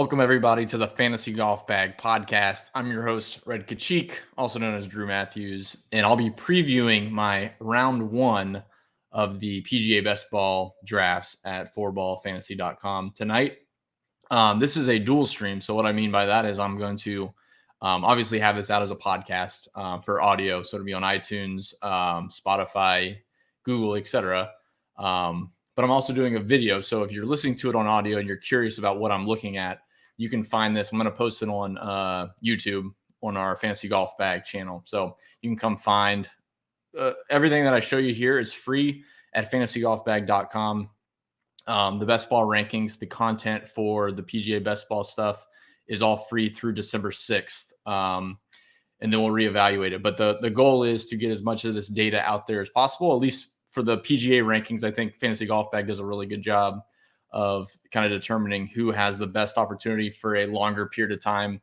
Welcome, everybody, to the Fantasy Golf Bag podcast. I'm your host, Red Kachik, also known as Drew Matthews, and I'll be previewing my round one of the PGA Best Ball drafts at fourballfantasy.com tonight. This is a dual stream, so what I mean by that is I'm going to obviously have this out as a podcast for audio, so it'll be on iTunes, Spotify, Google, etc. But I'm also doing a video. So if you're listening to it on audio and you're curious about what I'm looking at, you can find this. I'm going to post it on YouTube on our Fantasy Golf Bag channel. So you can come find everything that I show you here is free at fantasygolfbag.com. The best ball rankings, the content for the PGA best ball stuff is all free through December 6th. And then we'll reevaluate it. But the goal is to get as much of this data out there as possible, at least for the PGA rankings. I think Fantasy Golf Bag does a really good job of kind of determining who has the best opportunity for a longer period of time.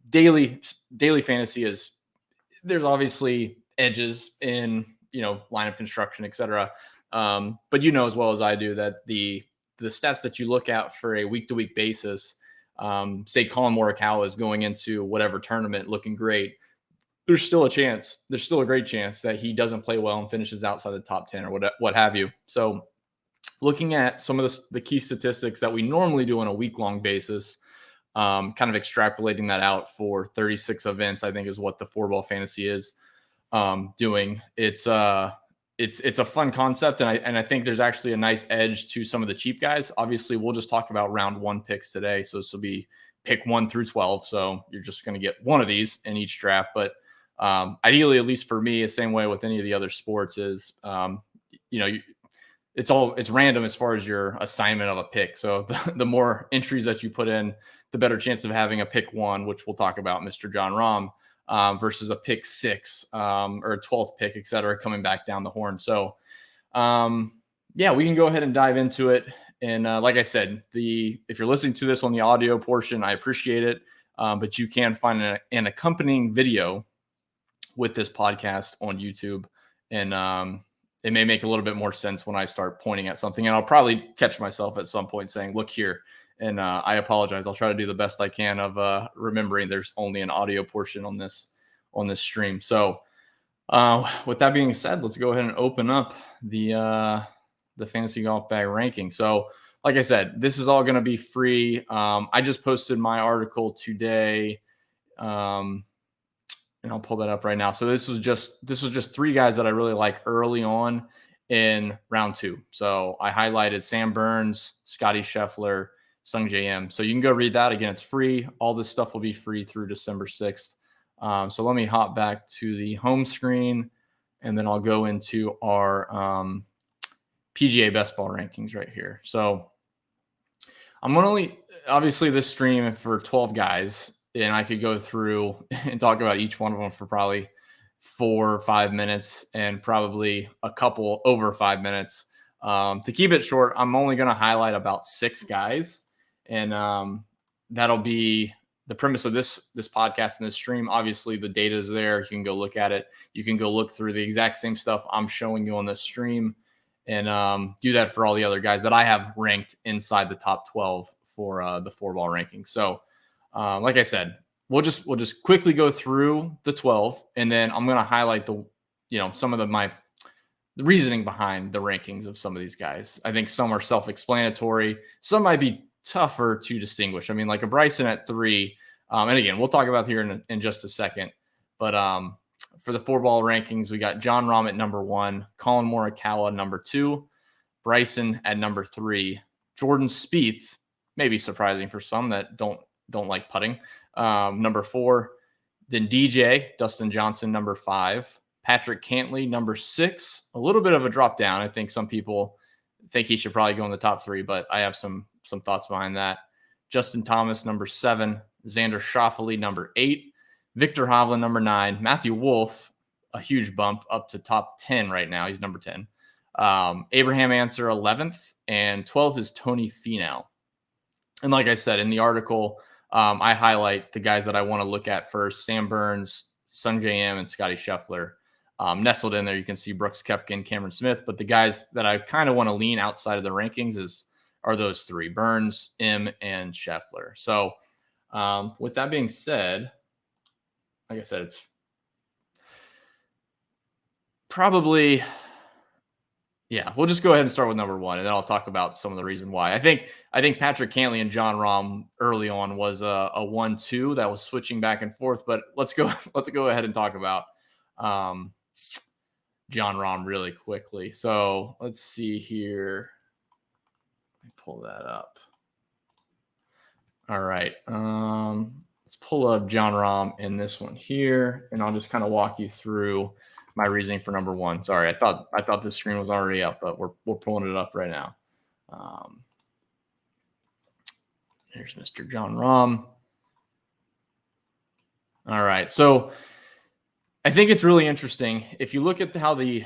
Daily fantasy is, there's obviously edges in, lineup construction, etc. But as well as I do that the stats that you look at for a week-to-week basis, say Collin Morikawa is going into whatever tournament looking great, there's still a great chance that he doesn't play well and finishes outside the top 10 or what have you. So looking at some of the key statistics that we normally do on a week-long basis, kind of extrapolating that out for 36 events, I think is what the Four Ball Fantasy is doing. It's a fun concept, and I think there's actually a nice edge to some of the cheap guys. Obviously, we'll just talk about round one picks today, so this will be pick 1 through 12. So you're just going to get one of these in each draft, but ideally, at least for me, the same way with any of the other sports is, it's random as far as your assignment of a pick. So the more entries that you put in, the better chance of having a pick 1, which we'll talk about, Mr. Jon Rahm, versus a pick 6 or a 12th pick, et cetera, coming back down the horn. So, we can go ahead and dive into it. And like I said, if you're listening to this on the audio portion, I appreciate it. But you can find an accompanying video with this podcast on YouTube. And it may make a little bit more sense when I start pointing at something. And I'll probably catch myself at some point saying, look here. And I apologize. I'll try to do the best I can of remembering there's only an audio portion on this stream. So with that being said, let's go ahead and open up the Fantasy Golf Bag ranking. So like I said, this is all going to be free. I just posted my article today. And I'll pull that up right now. So this was just 3 guys that I really like early on in round 2. So I highlighted Sam Burns, Scotty Scheffler, Sung J M. So you can go read that. Again, it's free. All this stuff will be free through December 6th. So let me hop back to the home screen, and then I'll go into our PGA best ball rankings right here. So I'm obviously this stream for 12 guys, and I could go through and talk about each one of them for probably 4 or 5 minutes, and probably a couple over 5 minutes. To keep it short, I'm only going to highlight about 6 guys, and that'll be the premise of this podcast and this stream. Obviously, the data is there. You can go look at it. You can go look through the exact same stuff I'm showing you on this stream, and do that for all the other guys that I have ranked inside the top 12 for the 4 ball ranking. So, like I said, we'll just quickly go through the 12, and then I'm going to highlight some of the reasoning behind the rankings of some of these guys. I think some are self-explanatory. Some might be tougher to distinguish. I mean, like a Bryson at 3, and again, we'll talk about here in just a second. But for the 4 ball rankings, we got Jon Rahm at number 1, Collin Morikawa number 2, Bryson at number 3, Jordan Spieth, maybe surprising for some that don't like putting, number 4, then Dustin Johnson number 5, Patrick Cantlay number 6, a little bit of a drop down. I think some people think he should probably go in the top 3, but I have some thoughts behind that. Justin Thomas number 7, Xander Schauffele number 8, Viktor Hovland number 9, Matthew Wolff, a huge bump up to top 10 right now. He's number 10. Abraham Ancer 11th, and 12th is Tony Finau. And like I said in the article, I highlight the guys that I want to look at first: Sam Burns, Sung J M, and Scotty Scheffler. Nestled in there, you can see Brooks Koepka and Cameron Smith. But the guys that I kind of want to lean outside of the rankings is are those three: Burns, M, and Scheffler. So with that being said, like I said, it's probably, yeah, we'll just go ahead and start with number one, and then I'll talk about some of the reason why. I think Patrick Cantlay and Jon Rahm early on was a 1-2 that was switching back and forth. But let's go ahead and talk about Jon Rahm really quickly. So let's see here. Let me pull that up. All right. Let's pull up Jon Rahm in this one here, and I'll just kind of walk you through my reasoning for number one. Sorry, I thought this screen was already up, but we're pulling it up right now. Here's Mr. Jon Rahm. All right, so I think it's really interesting if you look at how the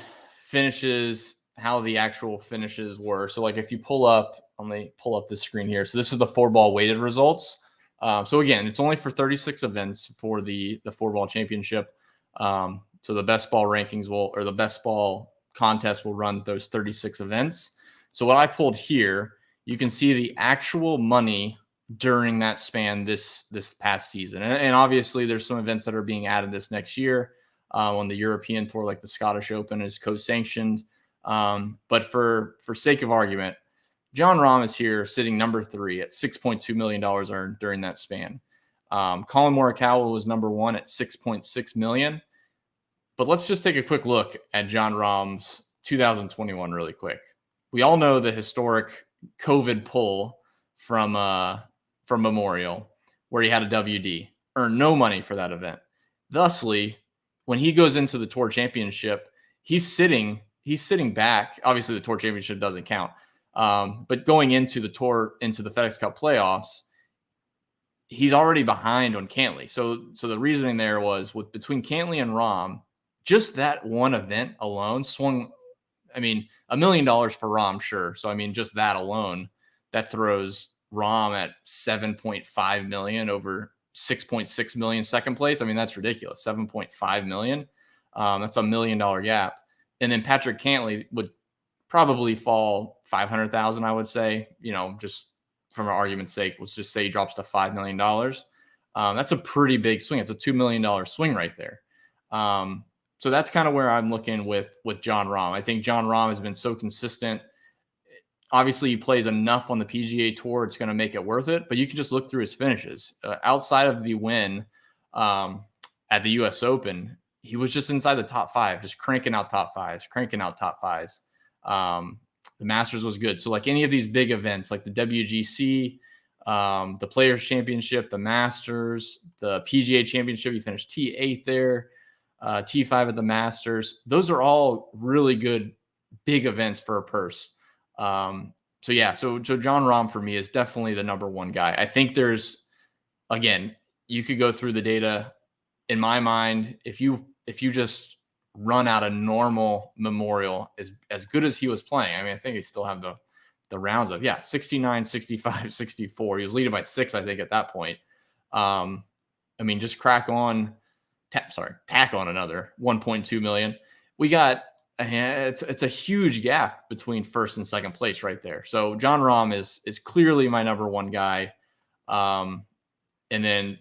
actual finishes were. So like if you pull up, let me pull up this screen here. So this is the 4-ball weighted results. So again, it's only for 36 events for the 4-ball championship. So the best ball rankings the best ball contest will run those 36 events. So what I pulled here, you can see the actual money during that span this past season. And obviously there's some events that are being added this next year on the European tour, like the Scottish Open is co-sanctioned. But for sake of argument, Jon Rahm is here sitting number 3 at $6.2 million earned during that span. Collin Morikawa was number 1 at $6.6 million. But let's just take a quick look at Jon Rahm's 2021 really quick. We all know the historic COVID pull from Memorial, where he had a WD, earned no money for that event. Thusly, when he goes into the Tour Championship, he's sitting back. Obviously, the Tour Championship doesn't count. But going into the FedEx Cup playoffs, he's already behind on Cantlay. So the reasoning there was between Cantlay and Rahm, just that one event alone swung, $1 million for Rahm, sure. So, just that alone, that throws Rahm at $7.5 million over $6.6 million second place. That's ridiculous. $7.5 million. That's $1 million gap. And then Patrick Cantlay would probably fall 500,000, I would say, just from an argument's sake, let's just say he drops to $5 million. That's a pretty big swing. It's a $2 million swing right there. So that's kind of where I'm looking with Jon Rahm. I think Jon Rahm has been so consistent. Obviously, he plays enough on the PGA Tour. It's going to make it worth it. But you can just look through his finishes. Outside of the win at the U.S. Open, he was just inside the top 5, just cranking out top fives. The Masters was good. So like any of these big events, like the WGC, the Players Championship, the Masters, the PGA Championship, he finished T8 there. T5 at the Masters. Those are all really good big events for a purse. So Jon Rahm for me is definitely the number one guy. I think there's, again, you could go through the data. In my mind, if you just run out a normal Memorial as good as he was playing, I think he still have the rounds of 69, 65, 64. He was leading by 6, I think, at that point. Just tack on another 1.2 million. We got, it's a huge gap between first and second place right there. So Jon Rahm is clearly my number one guy. And then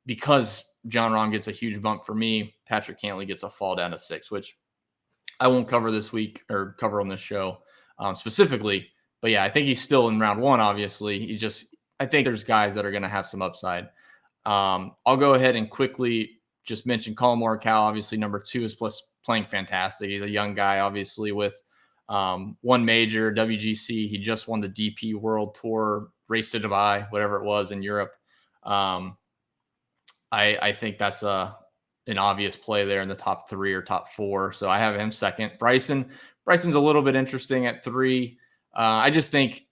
because Jon Rahm gets a huge bump for me, Patrick Cantlay gets a fall down to 6, which I won't cover this week or cover on this show specifically. But yeah, I think he's still in round 1, obviously. I think there's guys that are going to have some upside. I'll go ahead and quickly just mention Collin Morikawa. Obviously, number 2 is playing fantastic. He's a young guy, obviously, with one major, WGC. He just won the DP World Tour, Race to Dubai, whatever it was in Europe. I think that's an obvious play there in the top 3 or top 4. So I have him second. Bryson's a little bit interesting at 3. I just think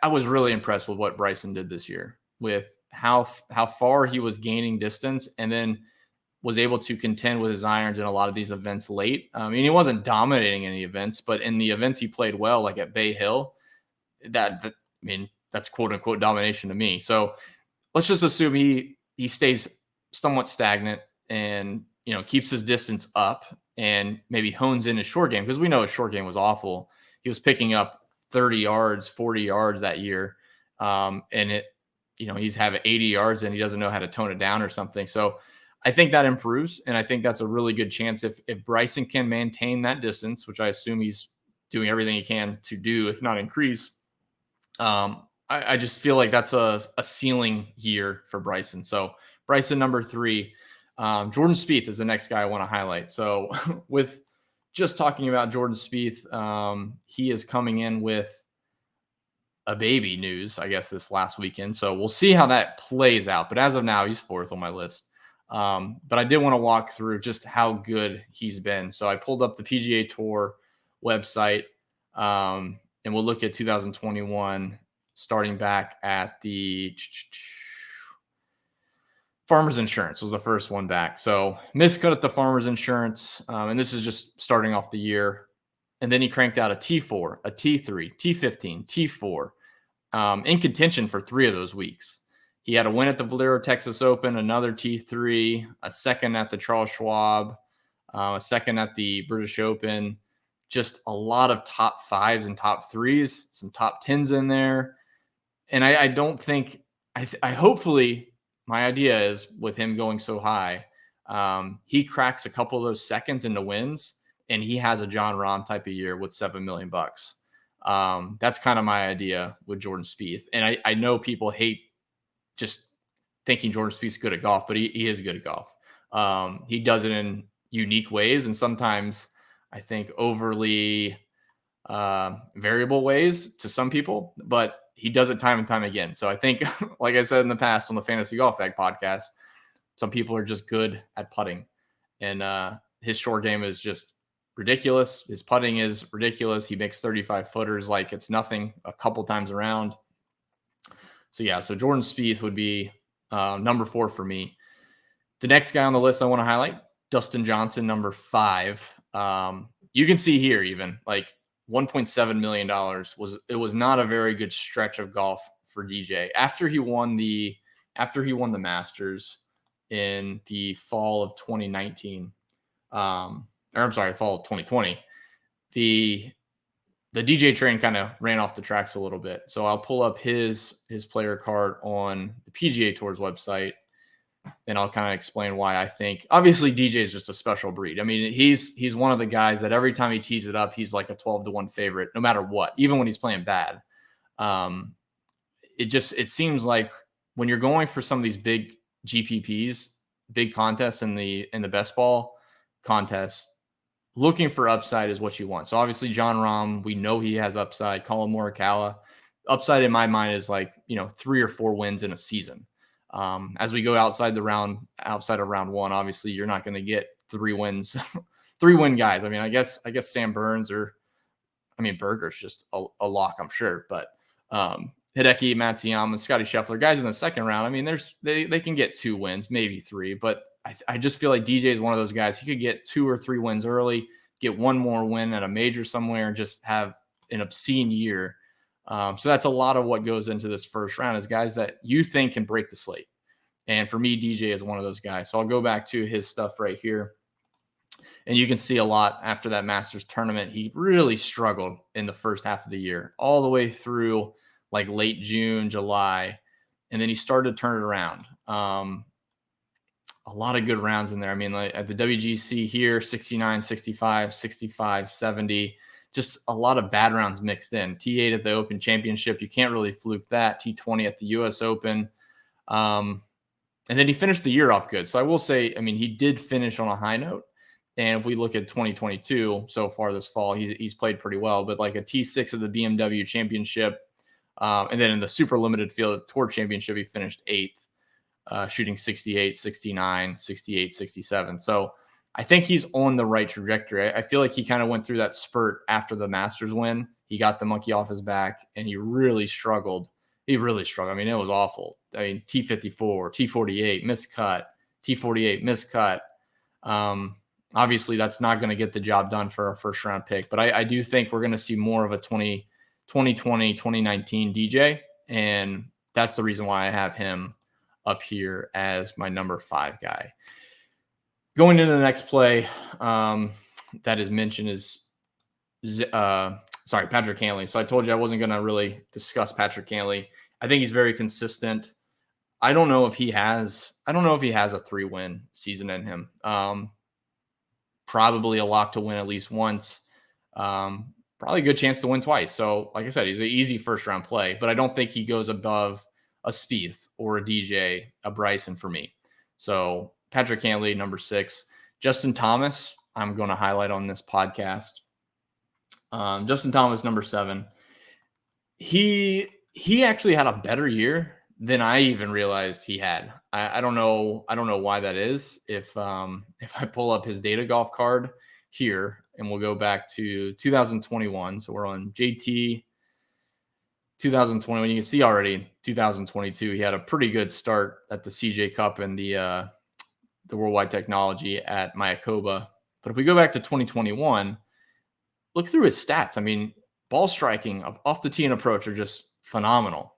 I was really impressed with what Bryson did this year, with how far he was gaining distance, and then was able to contend with his irons in a lot of these events late. He wasn't dominating any events, but in the events he played well, like at Bay Hill, that's quote unquote domination to me. So let's just assume he stays somewhat stagnant and, keeps his distance up and maybe hones in his short game, because we know his short game was awful. He was picking up 30 yards, 40 yards that year. And he's having 80 yards and he doesn't know how to tone it down or something. So I think that improves. And I think that's a really good chance if Bryson can maintain that distance, which I assume he's doing everything he can to do, if not increase. I just feel like that's a ceiling year for Bryson. So Bryson, number 3. Jordan Spieth is the next guy I want to highlight. So with just talking about Jordan Spieth, he is coming in with a baby news, I guess, this last weekend. So we'll see how that plays out. But as of now, he's 4th on my list. But I did want to walk through just how good he's been. So I pulled up the PGA Tour website, and we'll look at 2021, starting back at the Farmers Insurance was the first one back. So miscut at the Farmers Insurance, and this is just starting off the year. And then he cranked out a T4, a T3, T15, T4, in contention for 3 of those weeks. He had a win at the Valero Texas Open, another T3, a second at the Charles Schwab, a second at the British Open. Just a lot of top 5s and top 3s, some top 10s in there. And I don't think, I hopefully, my idea is with him going so high, he cracks a couple of those seconds into wins, and he has a Jon Rahm type of year with $7 million. That's kind of my idea with Jordan Spieth. And I know people hate just thinking Jordan Spieth's good at golf, but he is good at golf. He does it in unique ways, and sometimes I think overly variable ways to some people, but he does it time and time again. So I think, like I said in the past on the Fantasy Golf Bag podcast, some people are just good at putting, and his short game is just ridiculous. His putting is ridiculous. He makes 35 footers like it's nothing a couple times around. So yeah, so Jordan Spieth would be number 4 for me. The next guy on the list I want to highlight, Dustin Johnson, number 5. You can see here even like $1.7 million was not a very good stretch of golf for DJ. After he won the Masters in the fall of 2019, fall of 2020, the DJ train kind of ran off the tracks a little bit. So I'll pull up his player card on the PGA Tour's website, and I'll kind of explain why I think. Obviously, DJ is just a special breed. I mean, he's one of the guys that every time he tees it up, he's like a 12-1 favorite, no matter what, even when he's playing bad. It seems like when you're going for some of these big GPPs, big contests in the best ball contests, looking for upside is what you want. So obviously Jon Rahm, we know he has upside. Collin Morikawa, upside in my mind is like 3 or 4 wins in a season. As we go outside of round 1, obviously you're not going to get 3 wins, 3-win guys. I mean, I guess Sam Burns Berger's just a lock, I'm sure, but Hideki Matsuyama, Scotty Scheffler, guys in the second round. I mean, they can get 2 wins, maybe 3, but I just feel like DJ is one of those guys. He could get 2 or 3 wins early, get 1 more win at a major somewhere, and just have an obscene year. So that's a lot of what goes into this first round is guys that you think can break the slate. And for me, DJ is one of those guys. So I'll go back to his stuff right here. And you can see a lot after that Masters tournament. He really struggled in the first half of the year, all the way through like late June, July. And then he started to turn it around. A lot of good rounds in there. I mean, like at the WGC here, 69, 65, 65, 70. Just a lot of bad rounds mixed in. T8 at the Open Championship. You can't really fluke that. T20 at the US Open. And then he finished the year off good. So I will say, I mean, he did finish on a high note. And if we look at 2022 so far this fall, he's played pretty well. But like a T6 of the BMW Championship, and then in the super limited field Tour Championship, he finished 8th, shooting 68, 69, 68, 67. So I think he's on the right trajectory. I feel like he kind of went through that spurt after the Masters win. He got the monkey off his back, and he really struggled. I mean, it was awful. I mean, T54, T48, miscut, T48, miscut. Obviously, that's not going to get the job done for a first-round pick, but I do think we're going to see more of a 2020, 2019 DJ, and that's the reason why I have him up here as my number 5 guy. Going into the next play that is mentioned is Xander Sorry, Patrick Cantlay. So I told you I wasn't going to really discuss Patrick Cantlay. I think he's very consistent. I don't know if he has a 3-win season in him. Probably a lock to win at least once. Probably a good chance to win twice. So, like I said, he's an easy first round play, but I don't think he goes above a Spieth or a DJ, a Bryson for me. So Patrick Cantlay, number 6. Justin Thomas, I'm going to highlight on this podcast. Justin Thomas, number 7. He actually had a better year than I even realized he had. I don't know why that is. If I pull up his data golf card here and we'll go back to 2021. So we're on JT 2021. You can see already 2022, he had a pretty good start at the CJ Cup and the Worldwide Technology at Mayakoba. But if we go back to 2021, look through his stats. I mean, ball striking off the tee and approach are just phenomenal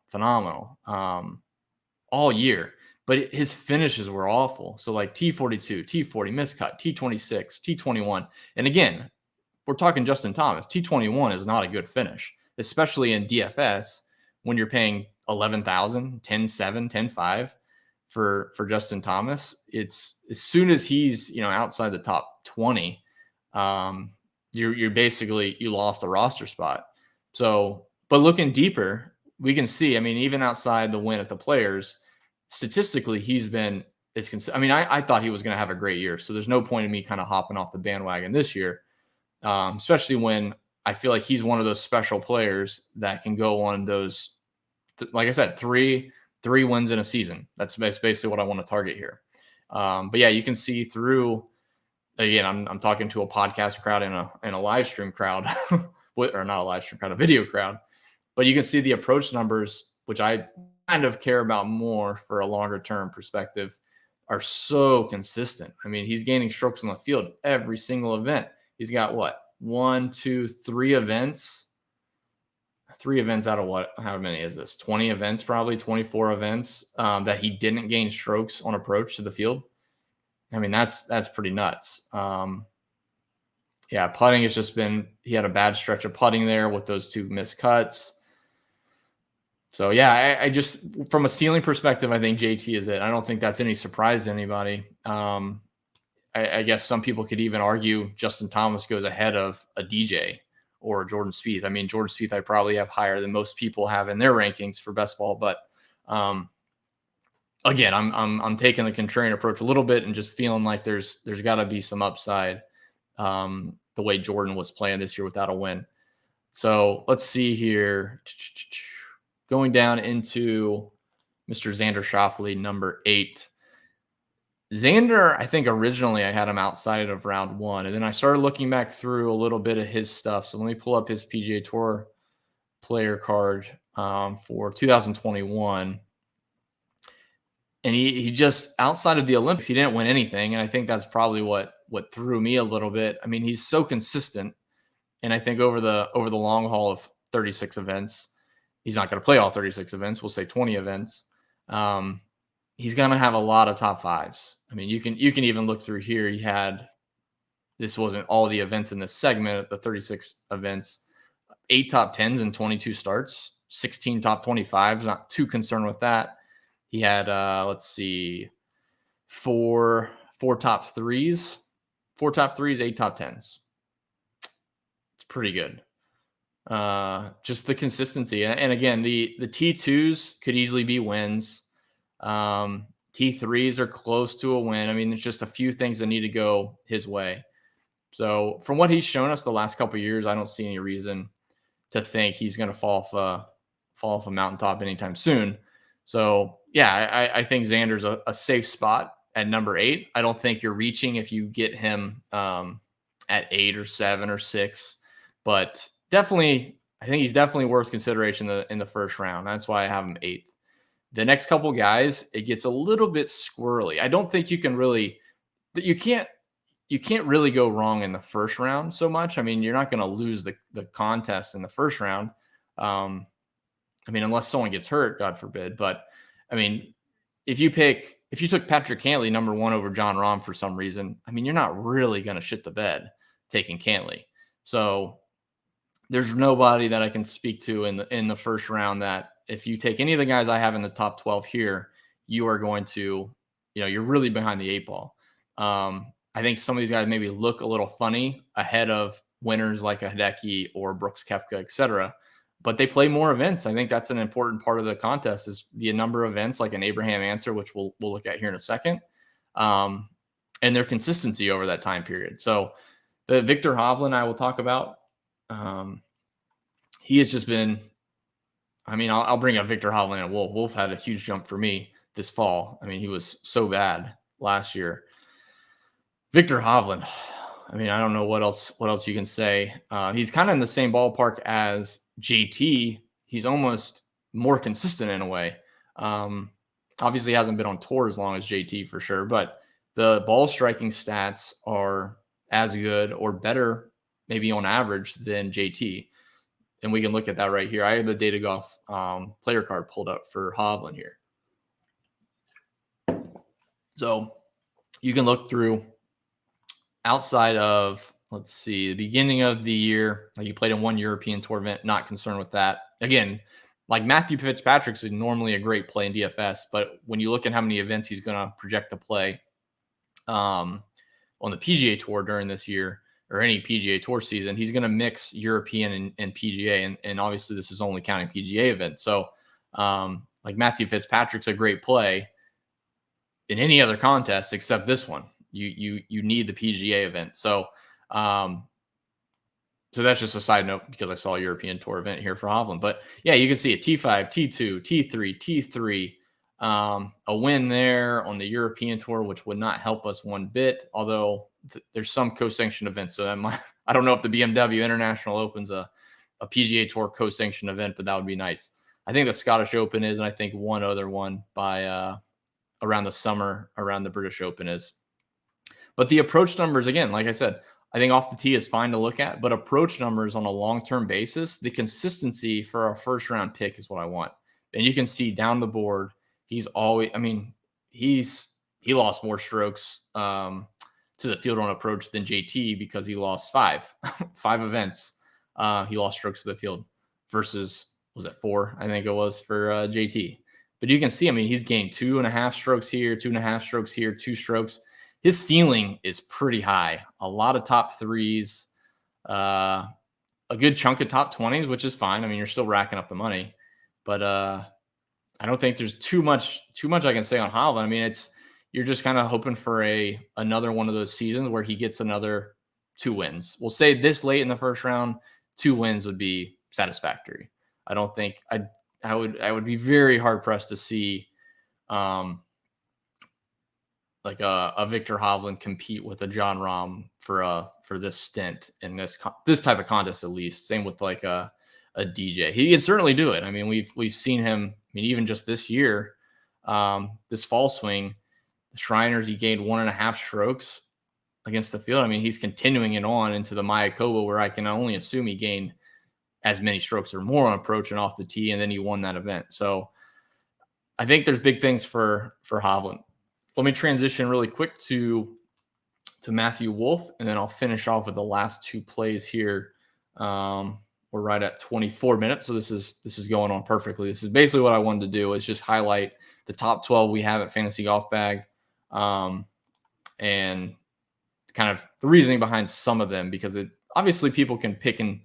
all year. But his finishes were awful. So like T42, T40, miscut, T26, T21. And again, we're talking Justin Thomas. T21 is not a good finish, especially in DFS when you're paying $11,000, $10,700, $10,500 for Justin Thomas. It's as soon as he's outside the top 20, you're basically you lost a roster spot. So, but looking deeper, we can see. I mean, even outside the win at the Players, statistically, he's been I thought he was going to have a great year. So there's no point in me kind of hopping off the bandwagon this year, especially when I feel like he's one of those special players that can go on those, like I said, three wins in a season. That's basically what I want to target here. But yeah, you can see through. Again, I'm talking to a podcast crowd and a live stream crowd, or not a live stream crowd, a video crowd. But you can see the approach numbers, which I kind of care about more for a longer term perspective, are so consistent. I mean, he's gaining strokes on the field every single event. He's got what? 1, 2, 3 events. 3 events out of what? How many is this? 20 events, probably 24 events that he didn't gain strokes on approach to the field. I mean, that's pretty nuts. Yeah, putting has just been, he had a bad stretch of putting there with those 2 missed cuts. So yeah, I just, from a ceiling perspective, I think JT is it. I don't think that's any surprise to anybody. I guess some people could even argue Justin Thomas goes ahead of a DJ or Jordan Spieth. I mean, Jordan Spieth I probably have higher than most people have in their rankings for best ball, but again, I'm taking the contrarian approach a little bit and just feeling like there's got to be some upside the way Jordan was playing this year without a win. So let's see here. Going down into Mr. Xander Schauffele, number 8. Xander, I think originally I had him outside of round 1, and then I started looking back through a little bit of his stuff. So let me pull up his PGA Tour player card for 2021. And he just, outside of the Olympics, he didn't win anything. And I think that's probably what threw me a little bit. I mean, he's so consistent. And I think over the long haul of 36 events, he's not going to play all 36 events. We'll say 20 events. He's going to have a lot of top 5s. I mean, you can even look through here. This wasn't all the events in this segment, the 36 events, 8 top 10s and 22 starts, 16 top 25s. Not too concerned with that. He had, let's see, four top 3s, 8 top 10s. It's pretty good. Just the consistency. And again, the T2s could easily be wins. T3s are close to a win. I mean, there's just a few things that need to go his way. So from what he's shown us the last couple of years, I don't see any reason to think he's going to fall off a mountaintop anytime soon. So yeah, I think Xander's a safe spot at number 8. I don't think you're reaching if you get him at 8 or 7 or 6, but definitely, I think he's definitely worth consideration in the first round. That's why I have him 8th. The next couple guys, it gets a little bit squirrely. I don't think you can't really go wrong in the first round so much. I mean, you're not going to lose the contest in the first round. I mean, unless someone gets hurt, God forbid. But I mean, if you took Patrick Cantlay number 1 over Jon Rahm for some reason, I mean, you're not really going to shit the bed taking Cantlay. So there's nobody that I can speak to in the first round that if you take any of the guys I have in the top 12 here, you are going to, you're really behind the eight ball. I think some of these guys maybe look a little funny ahead of winners like a Hideki or Brooks Koepka, et cetera, but they play more events. I think that's an important part of the contest is the number of events like an Abraham Ancer, which we'll look at here in a second, and their consistency over that time period. So the Viktor Hovland I will talk about. He has just been, I'll bring up Viktor Hovland and Wolff. Wolff had a huge jump for me this fall. He was so bad last year. Viktor Hovland, I don't know what else you can say. He's kind of in the same ballpark as JT. He's almost more consistent in a way. Obviously hasn't been on tour as long as JT for sure, but the ball striking stats are as good or better, maybe on average, than JT. And we can look at that right here. I have the Data Golf player card pulled up for Hovland here. So you can look through outside of, let's see, the beginning of the year, like he played in one European Tour event, not concerned with that. Again, like Matthew Fitzpatrick's normally a great play in DFS, but when you look at how many events he's going to project to play on the PGA Tour during this year, or any PGA Tour season, he's going to mix European and PGA. And obviously this is only counting PGA events. So like Matthew Fitzpatrick's a great play in any other contest except this one. You need the PGA event. So that's just a side note because I saw a European Tour event here for Hovland. But yeah, you can see a T5, T2, T3, T3, a win there on the European Tour, which would not help us one bit, although there's some co-sanctioned events. So that might, I don't know if the BMW International Open's a PGA Tour co-sanctioned event, but that would be nice. I think the Scottish Open is, and I think one other one by around the summer around the British Open is. But the approach numbers, again, like I said, I think off the tee is fine to look at, but approach numbers on a long-term basis, the consistency for a first-round pick is what I want. And you can see down the board, he's always, he lost more strokes to the field on approach than JT because he lost five events. He lost strokes to the field versus, was it 4? I think it was for JT. But you can see, he's gained 2.5 strokes here, 2.5 strokes here, 2 strokes. His ceiling is pretty high. A lot of top 3s, a good chunk of top 20s, which is fine. You're still racking up the money, but I don't think there's too much I can say on Hovland. You're just kind of hoping for another one of those seasons where he gets another 2 wins. We'll say this late in the first round, 2 wins would be satisfactory. I don't think I would be very hard pressed to see like a Viktor Hovland compete with a Jon Rahm for this stint in this type of contest, at least. Same with like a DJ. He can certainly do it. We've seen him. Even just this year, this fall swing, the Shriners, he gained 1.5 strokes against the field. He's continuing it on into the Mayakoba, where I can only assume he gained as many strokes or more on approach and off the tee, and then he won that event. So I think there's big things for Hovland. Let me transition really quick to Matthew Wolff, and then I'll finish off with the last 2 plays here. We're right at 24 minutes, so this is going on perfectly. This is basically what I wanted to do, is just highlight the top 12 we have at Fantasy Golf Bag, and kind of the reasoning behind some of them, because obviously people can pick and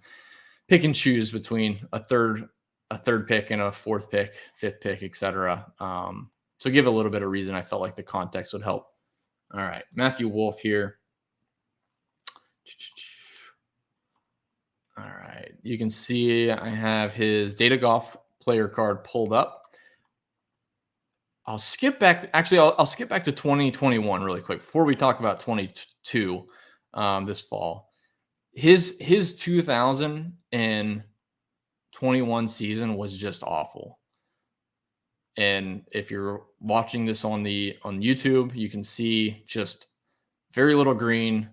choose between a third pick and a 4th pick, 5th pick, etc. So give a little bit of reason. I felt like the context would help. All right, Matthew Wolff here. All right, you can see I have his Data Golf player card pulled up. I'll skip back. Actually, I'll skip back to 2021 really quick before we talk about 22 this fall. His 2021 season was just awful. And if you're watching this on YouTube, you can see just very little green,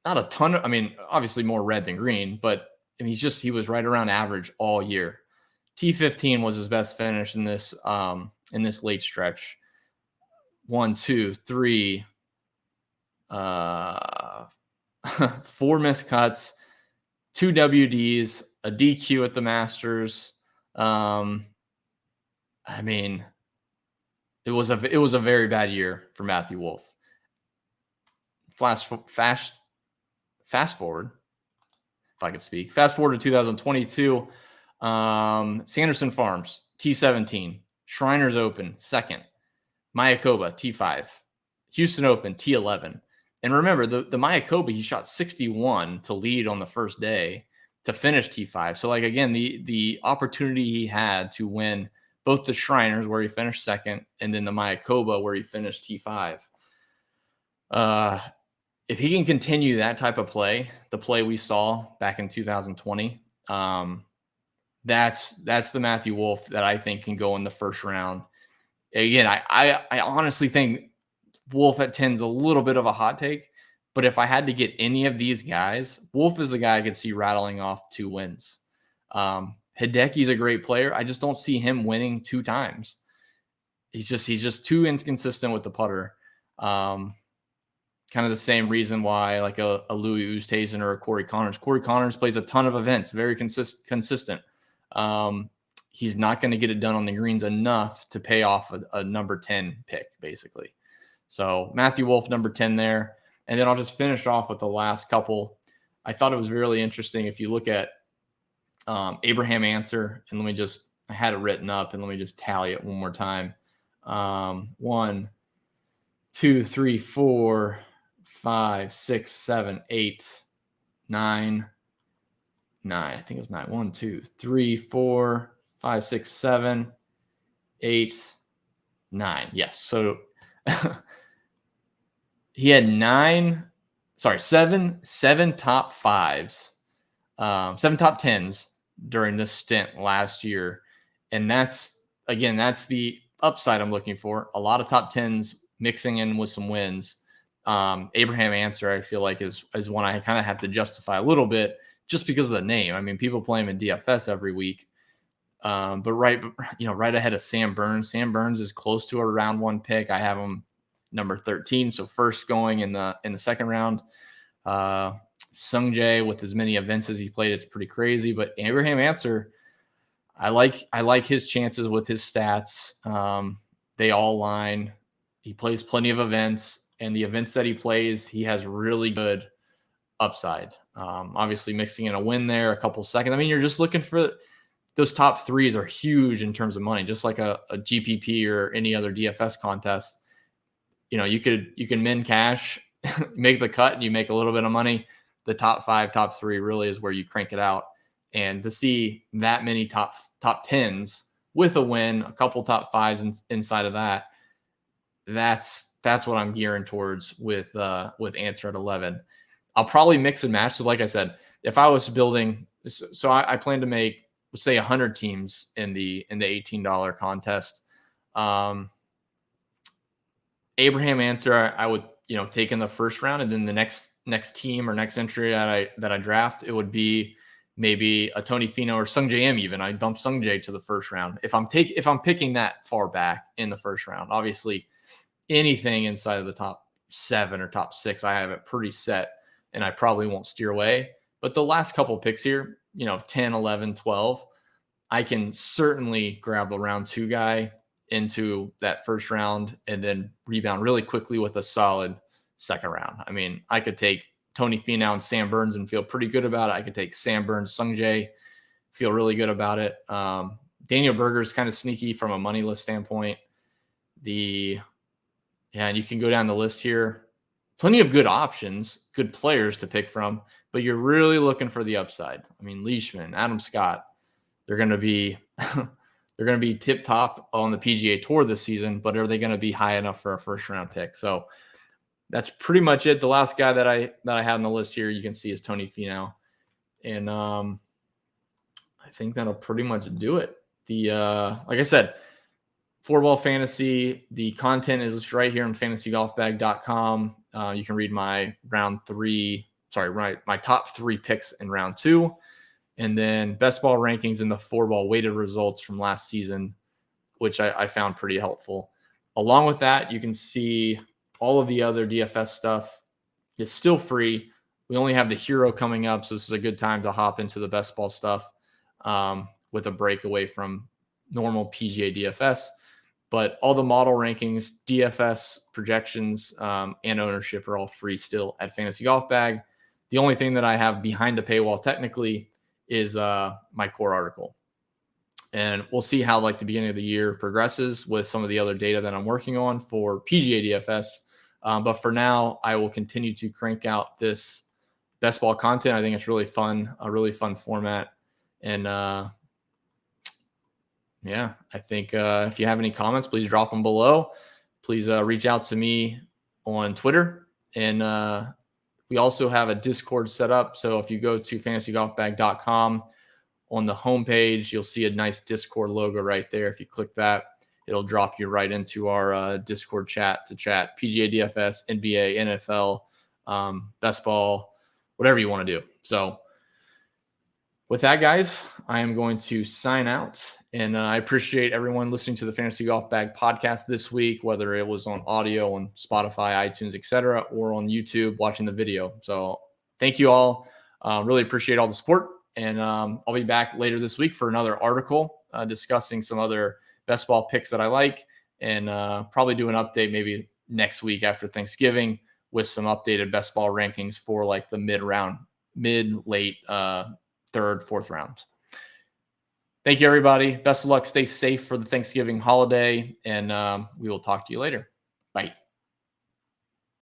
not a ton of, obviously more red than green, but he was right around average all year. T15 was his best finish in this late stretch. 1, 2, 3, 4 missed cuts, 2 WDs, a DQ at the Masters. I mean, it was a very bad year for Matthew Wolff. Fast forward, if I could speak. Fast forward to 2022. Sanderson Farms, T17. Shriners Open, second. Mayakoba, T5. Houston Open, T11. And remember, the Mayakoba, he shot 61 to lead on the first day to finish T5. So, like, again, the opportunity he had to win both the Shriners, where he finished second, and then the Mayakoba, where he finished T5. If he can continue that type of play, the play we saw back in 2020, that's the Matthew Wolff that I think can go in the first round. Again, I honestly think Wolff at 10 is a little bit of a hot take, but if I had to get any of these guys, Wolff is the guy I could see rattling off 2 wins. Hideki's a great player. I just don't see him winning 2 times. He's just too inconsistent with the putter. Kind of the same reason why like a Louis Oosthuizen or a Corey Connors. Corey Connors plays a ton of events, very consistent. He's not going to get it done on the greens enough to pay off a number 10 pick, basically. So Matthew Wolff, number 10 there. And then I'll just finish off with the last couple. I thought it was really interesting. If you look at Abraham Ancer, and I had it written up, and let me just tally it one more time. 1, 2, 3, 4, 5, 6, 7, 8, 9. I think it was 9. 1, 2, 3, 4, 5, 6, 7, 8, 9. Yes. So he had 7 top 5s, 7 top 10s during this stint last year. And that's the upside I'm looking for. A lot of top 10s mixing in with some wins. Abraham Ancer, I feel like is one I kind of have to justify a little bit just because of the name. I mean, people play him in DFS every week. But right ahead of Sam Burns. Sam Burns is close to a round 1 pick. I have him number 13, so first going in the second round. Sung Jae, with as many events as he played, it's pretty crazy. But Abraham Ancer, I like his chances with his stats. They all line. He plays plenty of events, and the events that he plays, he has really good upside. Obviously mixing in a win there, a couple seconds. I mean, you're just looking for those top 3s are huge in terms of money, just like a GPP or any other DFS contest. You know, you can min cash, make the cut, and you make a little bit of money. The top 5, top 3 really is where you crank it out. And to see that many top 10s with a win, a couple top 5s inside of that, that's what I'm gearing towards with Ancer at 11. I'll probably mix and match. So like I said, if I was building, so I plan to make, let's say 100 teams in the $18 contest. Abraham Ancer, I would, take in the first round, and then the next team or next entry that I draft, it would be maybe a Tony Finau or Sung Jae even. I bump Sung Jae to the first round if I'm picking that far back in the first round. Obviously, anything inside of the top 7 or top 6, I have it pretty set, and I probably won't steer away. But the last couple picks here, 10, 11, 12, I can certainly grab a round 2 guy into that first round and then rebound really quickly with a solid second round. I mean, I could take Tony Finau and Sam Burns and feel pretty good about it. I could take Sam Burns, Sung Jae, feel really good about it. Daniel Berger is kind of sneaky from a money list standpoint. And you can go down the list here. Plenty of good options, good players to pick from, but you're really looking for the upside. I mean, Leishman, Adam Scott, they're going to be tip top on the PGA Tour this season, but are they going to be high enough for a first round pick? So that's pretty much it. The last guy that I had on the list here, you can see, is Tony Finau, and I think that'll pretty much do it. Like I said, 4Ball Fantasy, the content is right here on fantasygolfbag.com. You can read my my top 3 picks in round 2. And then best ball rankings and the 4Ball weighted results from last season, which I found pretty helpful. Along with that, you can see all of the other DFS stuff is still free we only have the Hero coming up, so this is a good time to hop into the best ball stuff with a break away from normal PGA DFS. But all the model rankings, DFS projections, and ownership are all free still at Fantasy Golf Bag. The only thing that I have behind the paywall technically is my core article. And we'll see how like the beginning of the year progresses with some of the other data that I'm working on for PGA DFS. But for now, I will continue to crank out this best ball content. I think it's really fun, a really fun format. And yeah, I think if you have any comments, please drop them below. Please reach out to me on Twitter. And we also have a Discord set up. So if you go to fantasygolfbag.com, on the homepage, you'll see a nice Discord logo right there. If you click that, it'll drop you right into our Discord chat to chat PGA DFS, NBA, NFL, best ball, whatever you want to do. So with that, guys, I am going to sign out. And I appreciate everyone listening to the Fantasy Golf Bag podcast this week, whether it was on audio on Spotify, iTunes, etc., or on YouTube watching the video. So thank you all. Really appreciate all the support. And I'll be back later this week for another article discussing some other best ball picks that I like, and probably do an update maybe next week after Thanksgiving with some updated best ball rankings for like the mid-late third, fourth rounds. Thank you, everybody. Best of luck. Stay safe for the Thanksgiving holiday, and we will talk to you later. Bye.